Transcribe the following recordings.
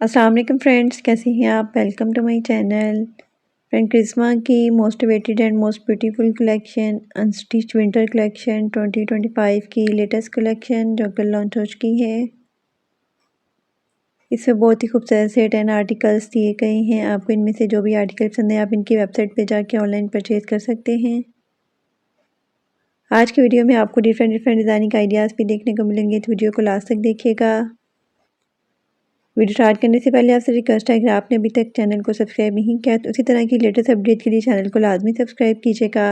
अस्सलाम वालेकुम फ्रेंड्स, कैसे हैं आप। Welcome to my channel. Friend, Charizma की most waited and most beautiful collection unstitched winter collection 2025 की लेटेस्ट कलेक्शन जो कल लॉन्च हो चुकी है। इसमें बहुत ही खूबसूरत से 10 आर्टिकल्स दिए गए हैं। आपको इनमें से जो भी आर्टिकल पसंद है आप इनकी वेबसाइट पे जाके ऑनलाइन परचेज़ कर सकते हैं। आज की वीडियो में आपको डिफरेंट डिज़ाइनिंग आइडियाज़ भी देखने को मिलेंगे, तो वीडियो को लास्ट तक देखिएगा। वीडियो स्टार्ट करने से पहले आपसे रिक्वेस्ट है, अगर आपने अभी तक चैनल को सब्सक्राइब नहीं किया तो उसी तरह की लेटेस्ट अपडेट के लिए चैनल को लाजमी सब्सक्राइब कीजिएगा।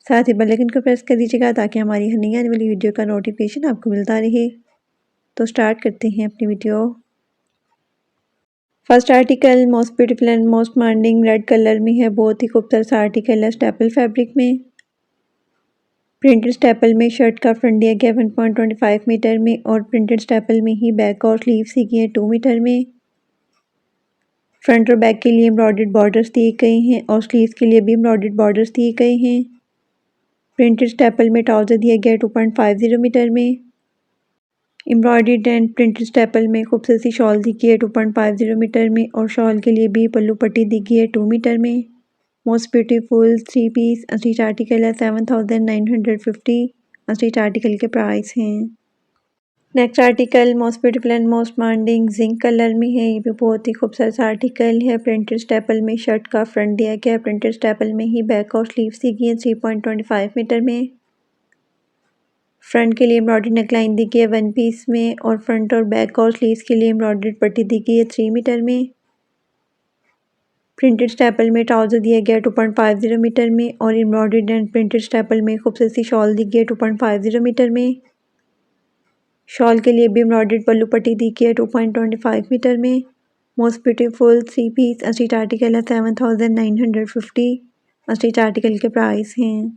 साथ ही बेल आइकन को प्रेस कर दीजिएगा ताकि हमारी हर नई आने वाली वीडियो का नोटिफिकेशन आपको मिलता रहे। तो स्टार्ट करते हैं अपनी video. First article most beautiful and most demanding red colour में है। बहुत ही खूबसूरत सा आर्टिकल है स्टेपल फैब्रिक में। प्रिंटेड स्टेपल में शर्ट का फ्रंट दिया गया 1.25 मीटर में और प्रिंटेड स्टेपल में ही बैक और स्लीव्स दी गई है 2 मीटर में। फ्रंट और बैक के लिए एम्ब्रॉयडर्ड बॉर्डर्स दिए गए हैं और स्लीव्स के लिए भी एम्ब्रॉयडर्ड बॉर्डर्स दिए गए हैं। प्रिंटेड स्टेपल में ट्राउज़र दिया गया है 2.50 मीटर में। एम्ब्रॉयडर्ड एंड प्रिंटेड स्टेपल में खूबसूरत सी शॉल दी गई है 2.50 मीटर में और शॉल के लिए भी पल्लू पट्टी दी गई है 2 मीटर में। Most beautiful 3 piece stitch article है 7950। स्टिच आर्टिकल के प्राइस हैं। Next article most beautiful and most demanding zinc colour में है। ये भी बहुत ही खूबसूरत सा आर्टिकल है। प्रिंटेड स्टेपल में शर्ट का फ्रंट दिया गया है। प्रिंटेड स्टेपल में ही बैक और स्लीव्स दी गई है 3.25 मीटर में। फ्रंट के लिए एम्ब्रॉयडरी नेकलाइन दी गई है 1 पीस में और फ्रंट और बैक और स्लीव्स के लिए एम्ब्रॉयडरी पट्टी दी गई है 3 मीटर में। प्रिंटेड स्टेपल में ट्राउज़र दिया गया 2.50 मीटर में और एम्ब्रॉयडर्ड एंड प्रिंटेड स्टेपल में खूबसूरत सी शॉल दी गई है 2.50 मीटर में। शॉल के लिए भी एम्ब्रॉयडर्ड पल्लू पट्टी दी गई है 2.25 मीटर में। Most beautiful 3 piece stitch article है 7950। स्टिच आर्टिकल के प्राइस हैं।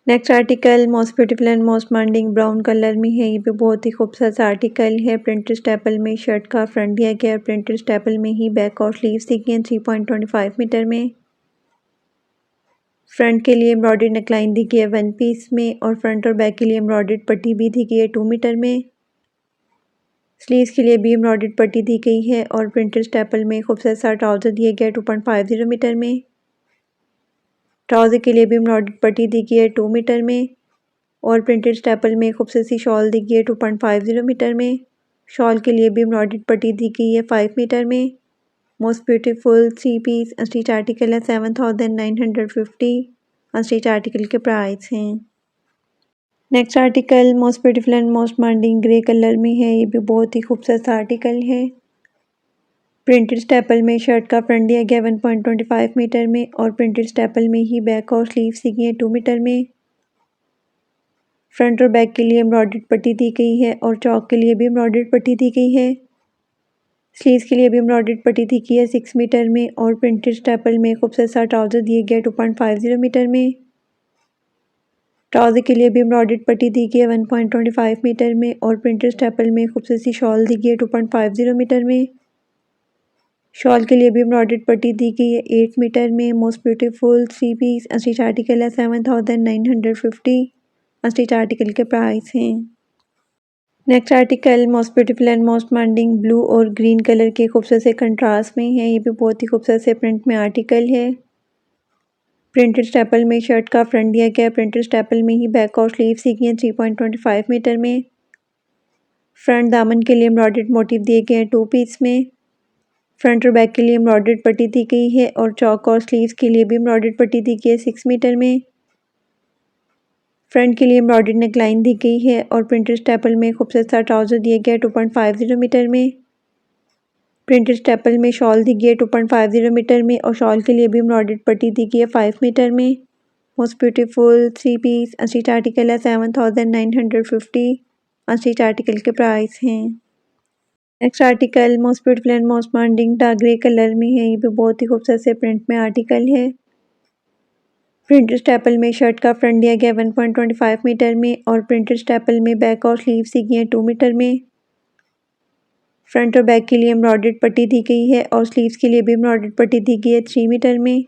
Next article most beautiful and most demanding brown colour में है। ये भी बहुत ही खूबसूरत आर्टिकल है। प्रिंटेड स्टेपल में शर्ट का फ्रंट दिया गया है। प्रिंटेड स्टेपल में ही बैक और स्लीव्स दी गई हैं 3.25 मीटर में। फ्रंट के लिए एम्ब्रॉयडरी नेकलाइन दी गई है 1 पीस में और फ्रंट और बैक के लिए एम्ब्रॉयडर्ड पट्टी भी दी गई है 2 मीटर में। स्लीव्स के लिए भी एम्ब्रॉयडर्ड पट्टी दी गई है और प्रिंटेड स्टेपल में खूबसूरत सा ट्राउज़र दिया गया है 2.50 मीटर में। ट्राउज़र के लिए भी एम्ब्रॉयडर्ड पट्टी दी गई है 2 मीटर में और प्रिंटेड स्टेपल में खूबसूरत सी शॉल दी गई है 2.50 मीटर में। शॉल के लिए भी एम्ब्रॉयडर्ड पट्टी दी गई है 5 मीटर में। Most beautiful 3 piece stitch article है 7950। स्टिच आर्टिकल के प्राइस हैं। Next article most beautiful and most demanding grey colour में है। ये भी बहुत ही खूबसूरत आर्टिकल है। प्रिंटेड स्टेपल में शर्ट का फ्रंट दिया गया 1.25 मीटर में और प्रिंटेड स्टेपल में ही बैक और स्लीव्स दी गई है 2 मीटर में। फ्रंट और बैक के लिए एम्ब्रॉयडर्ड पट्टी दी गई है और चौक के लिए भी एम्ब्रॉयडर्ड पट्टी दी गई है। स्लीव्स के लिए भी एम्ब्रॉयडर्ड पट्टी दी गई है 6 मीटर में और प्रिंटेड स्टेपल में खूबसूरत सा ट्राउज़र दिए गया 2.50 मीटर में। ट्राउज़र के लिए भी एम्ब्रॉयडर्ड पट्टी दी गई है 1.25 मीटर में और प्रिंटेड स्टेपल में खूबसूरत सी शॉल दी गई है 2.50 मीटर में। शॉल के लिए भी एम्ब्रॉयडर्ड पट्टी दी गई है 8 मीटर में। Most beautiful 3 piece stitch article है 7950। स्टिच आर्टिकल के प्राइस हैं। Next article most beautiful and most demanding blue और ग्रीन कलर के खूबसूरत से कंट्रास्ट में है। ये भी बहुत ही खूबसूरत से प्रिंट में आर्टिकल है। प्रिंटेड स्टेपल में शर्ट का फ्रंट दिया गया है। प्रिंटेड स्टेपल में ही बैक और स्लीव्स दी गई हैं 3.25 मीटर में। फ्रंट दामन के लिए एम्ब्रॉयडर्ड मोटिव दिए गए हैं 2 पीस में। फ्रंट और बैक के लिए एम्ब्रॉयडर्ड पट्टी दी गई है और चौक और स्लीव्स के लिए भी एम्ब्रॉयडर्ड पट्टी दी गई है 6 मीटर में। फ्रंट के लिए एम्ब्रॉयडर्ड नेकलाइन दी गई है और प्रिंटेड स्टेपल में खूबसूरत सा ट्राउज़र दिया गया है 2.50 मीटर में। प्रिंटेड स्टेपल में शॉल दी गई है 2.50 मीटर में और शॉल के लिए भी एम्ब्रॉयडर्ड पट्टी दी गई है 5 मीटर में। Most beautiful 3 piece stitch article है 7950। स्टिच आर्टिकल के प्राइस हैं। Next article most beautiful and most demanding dark grey colour में है। ये भी बहुत ही खूबसूरत से प्रिंट में आर्टिकल है। प्रिंटेड स्टेपल में शर्ट का फ्रंट दिया गया 1.25 मीटर में और प्रिंटेड स्टेपल में बैक और स्लीव्स दी गई हैं 2 मीटर में। फ्रंट और बैक के लिए एम्ब्रॉयडर्ड पट्टी दी गई है और स्लीव्स के लिए भी एम्ब्रॉयडर्ड पट्टी दी गई है 3 मीटर में।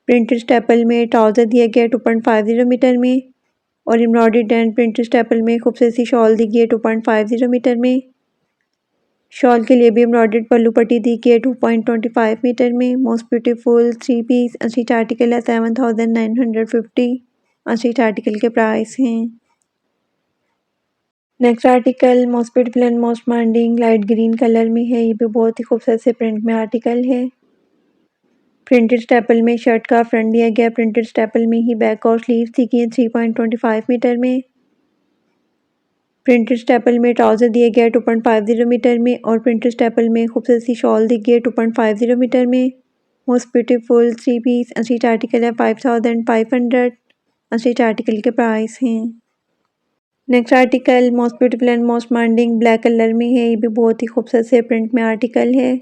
प्रिंटेड स्टेपल में ट्राउज़र दिया गया है 2.50 मीटर में और एम्ब्रॉयडर्ड एंड प्रिंटेड स्टेपल में खूबसूरत सी शॉल दी गई है 2.50 मीटर में। शॉल के लिए भी एम्ब्रॉयडर्ड पल्लू पट्टी दी गई है 2.25 मीटर में। Most beautiful 3 piece unstitch article है 7950। अनस्टिच आर्टिकल के प्राइस हैं। Next article most beautiful and most demanding light green colour में है। ये भी बहुत ही खूबसूरत से प्रिंट में आर्टिकल है। प्रिंटेड स्टेपल में शर्ट का फ्रंट दिया गया। प्रिंटेड स्टेपल में ही बैक और स्लीव्स दी गई है 3.25 मीटर में। प्रिंटेड स्टेपल में ट्राउज़र दिया गया है 2.50 मीटर में और प्रिंटेड स्टेपल में खूबसूरत सी शॉल दी गई है 2.50 मीटर में। Most beautiful 3 piece unstitch article है 5500। अनस्टिच आर्टिकल के प्राइस हैं। Next article most beautiful and most demanding black colour में है। ये भी बहुत ही खूबसूरत से प्रिंट में आर्टिकल है।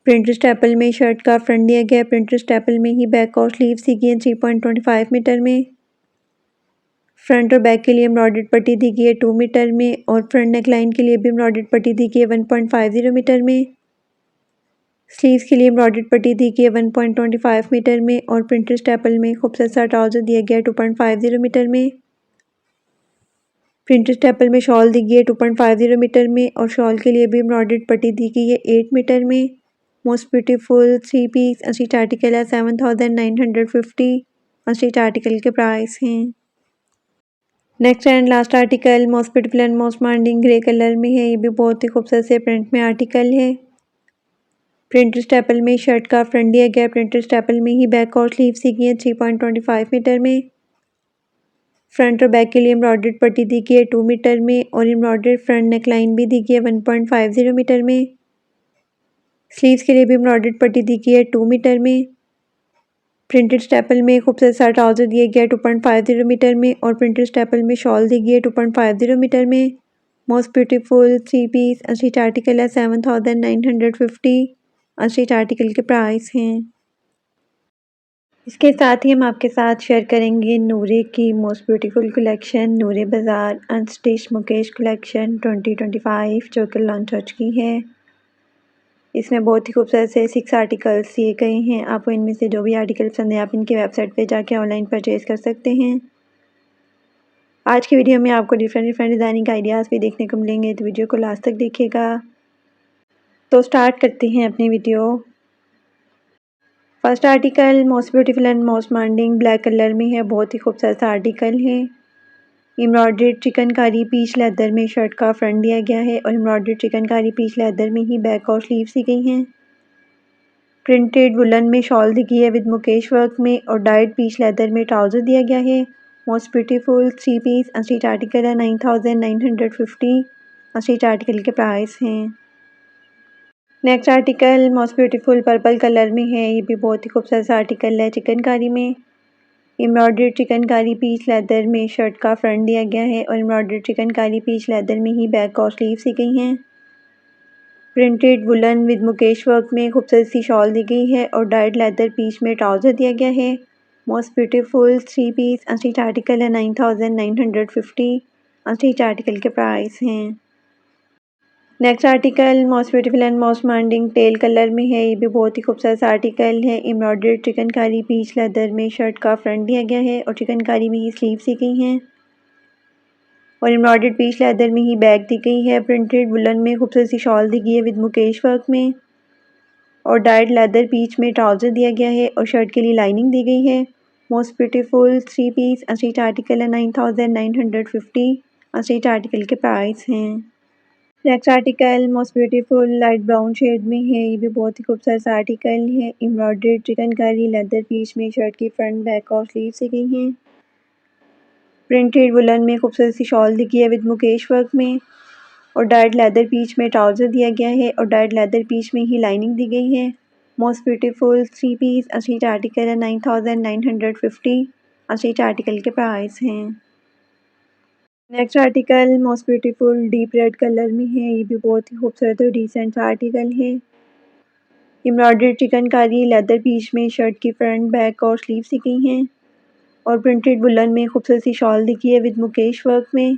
प्रिंटेड स्टेपल में शर्ट का फ्रंट दिया गया है। प्रिंटेड स्टेपल में ही बैक और स्लीव्स दी गई है 3.25 मीटर में। फ्रंट और बैक के लिए एम्ब्रॉयडर्ड पट्टी दी गई है 2 मीटर में और फ्रंट नेक लाइन के लिए भी एम्ब्रॉयडर्ड पट्टी दी गई है 1.50 मीटर में। स्लीव्स के लिए एम्ब्रॉयडर्ड पट्टी दी गई है 1.25 मीटर में और प्रिंटेड स्टेपल में खूबसूरत सा ट्राउज़र दिया गया है 2.50 मीटर में। प्रिंटेड स्टेपल में शॉल दी गई है 2.50 मीटर में और शॉल के लिए भी एम्ब्रॉयडर्ड पट्टी दी गई है 8 मीटर में। Most beautiful 3 piece unstitch article है 7950। अनस्टिच आर्टिकल के प्राइस हैं। Next and last article most beautiful and most demanding grey colour में है। ये भी बहुत ही खूबसूरत से प्रिंट में आर्टिकल है। प्रिंटेड स्टेपल में शर्ट का फ्रंट दिया गया। प्रिंटेड स्टेपल में ही बैक और स्लीव्स दी गई है 3.25 मीटर में। फ्रंट और बैक के लिए एम्ब्रॉयडर्ड पट्टी दी गई है 2 मीटर में और एम्ब्रॉयडर्ड फ्रंट नेक लाइन भी दी गई है 1.50 मीटर में। स्लीव्स के लिए भी एम्ब्रॉयडर्ड पट्टी दी गई है 2 मीटर में। प्रिंटेड स्टेपल में खूबसूरत सा ट्राउज़र दिया गया 2.50 मीटर में और प्रिंटेड स्टेपल में शॉल दी गई है 2.50 मीटर में। Most beautiful 3 piece unstitch article है 7950। अनस्टिच आर्टिकल के प्राइस हैं। इसके साथ ही हम आपके साथ शेयर करेंगे नूरे की मोस्ट ब्यूटीफुल कलेक्शन नूरे बाज़ार अनस्टिच मुकेश कलेक्शन 2025 जो कि लॉन्च हो चुकी है। इसमें बहुत ही खूबसूरत से 6 आर्टिकल्स दिए गए हैं। आपको इनमें से जो भी आर्टिकल पसंद है आप इनकी वेबसाइट पे जाके ऑनलाइन परचेज़ कर सकते हैं। आज की वीडियो में आपको डिफरेंट डिज़ाइनिंग आइडियाज़ भी देखने को मिलेंगे, तो वीडियो को लास्ट तक देखिएगा। तो स्टार्ट करते हैं अपनी video. First article most beautiful and most demanding black colour में है। बहुत ही खूबसूरत सा आर्टिकल है। एम्ब्रॉयडर्ड चिकनकारी पीच लेदर में शर्ट का फ्रंट दिया गया है और एम्ब्रॉयडर्ड चिकनकारी पीच लेदर में ही बैक और स्लीव्स दी गई हैं। प्रिंटेड वुलन में शॉल दी गई है विद मुकेश वर्क में और डाइड पीच लेदर में ट्राउज़र दिया गया है। Most beautiful 3 piece unstitch article है 9950। अनस्टिच आर्टिकल के प्राइस हैं। Next article most beautiful purple colour में है। ये भी बहुत ही खूबसूरत सा आर्टिकल है चिकनकारी में। एम्ब्रॉयडर्ड चिकनकारी पीच लेदर में शर्ट का फ्रंट दिया गया है और एम्ब्रॉयडर्ड चिकनकारी पीच लेदर में ही बैक और स्लीव्स दी गई हैं। Printed woollen with mukaish work में खूबसूरत सी शॉल दी गई है और डाइड लेदर पीच में ट्राउज़र दिया गया है। Most beautiful 3 piece unstitch article है 9950। अनस्टिच आर्टिकल के प्राइस हैं। Next article most beautiful and most demanding teal colour में है। ये भी बहुत ही खूबसूरत सा आर्टिकल है। एम्ब्रॉयडर्ड चिकनकारी पीच लेदर में शर्ट का फ्रंट दिया गया है और चिकनकारी में ही स्लीव्स दी गई हैं और एम्ब्रॉयडर्ड पीच लेदर में ही बैक दी गई है। प्रिंटेड वुलन में खूबसूरत सी शॉल दी गई है विद मुकेश वर्क में और डाइड लेदर पीच में ट्राउज़र दिया गया है और शर्ट के लिए लाइनिंग दी गई है। Most beautiful 3 piece unstitch article है 9950। अनस्टिच आर्टिकल के प्राइस हैं। Next article most beautiful light brown shade में है। ये भी बहुत ही खूबसूरत सा आर्टिकल है। एम्ब्रॉयडर्ड चिकनकारी लेदर पीच में शर्ट की फ्रंट बैक और स्लीव्स दी गई हैं। प्रिंटेड वुलन में खूबसूरत सी शॉल दी गई है विद मुकेश वर्क में और डाइड लेदर पीच में ट्राउज़र दिया गया है और डाइड लेदर पीच में ही लाइनिंग दी गई है। Most beautiful 3 piece unstitch article है 9950। अनस्टिच आर्टिकल के प्राइस हैं। Next article most beautiful deep red colour में है। ये भी बहुत ही खूबसूरत और डिसेंट सा आर्टिकल है। एम्ब्रॉयडर्ड चिकनकारी लेदर पीच में शर्ट की फ्रंट बैक और स्लीव्स दी गई हैं और प्रिंटेड वुलन में खूबसूरत सी शॉल दी गई है विद मुकेश वर्क में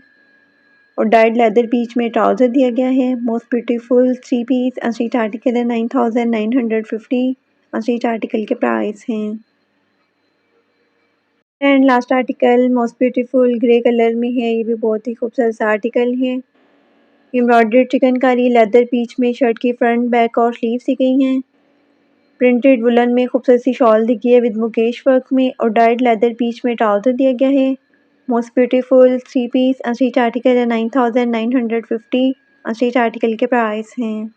और डाइड लेदर पीच में ट्राउज़र दिया गया है। Most beautiful 3 piece unstitch article है 9950। अनस्टिच आर्टिकल के प्राइस हैं। And last article most beautiful grey colour में है। ये भी बहुत ही खूबसूरत सा आर्टिकल है। एम्ब्रॉयडर्ड चिकनकारी लेदर पीच में शर्ट की फ्रंट बैक और स्लीव सी गई हैं। प्रिंटेड वुलन में खूबसूरत सी शॉल दी गई है विद मुकेश वर्क में और डाइड लेदर पीच में ट्राउजर दिया गया है। Most beautiful 3 piece unstitch article है 9950। अनस्टिच आर्टिकल के प्राइस हैं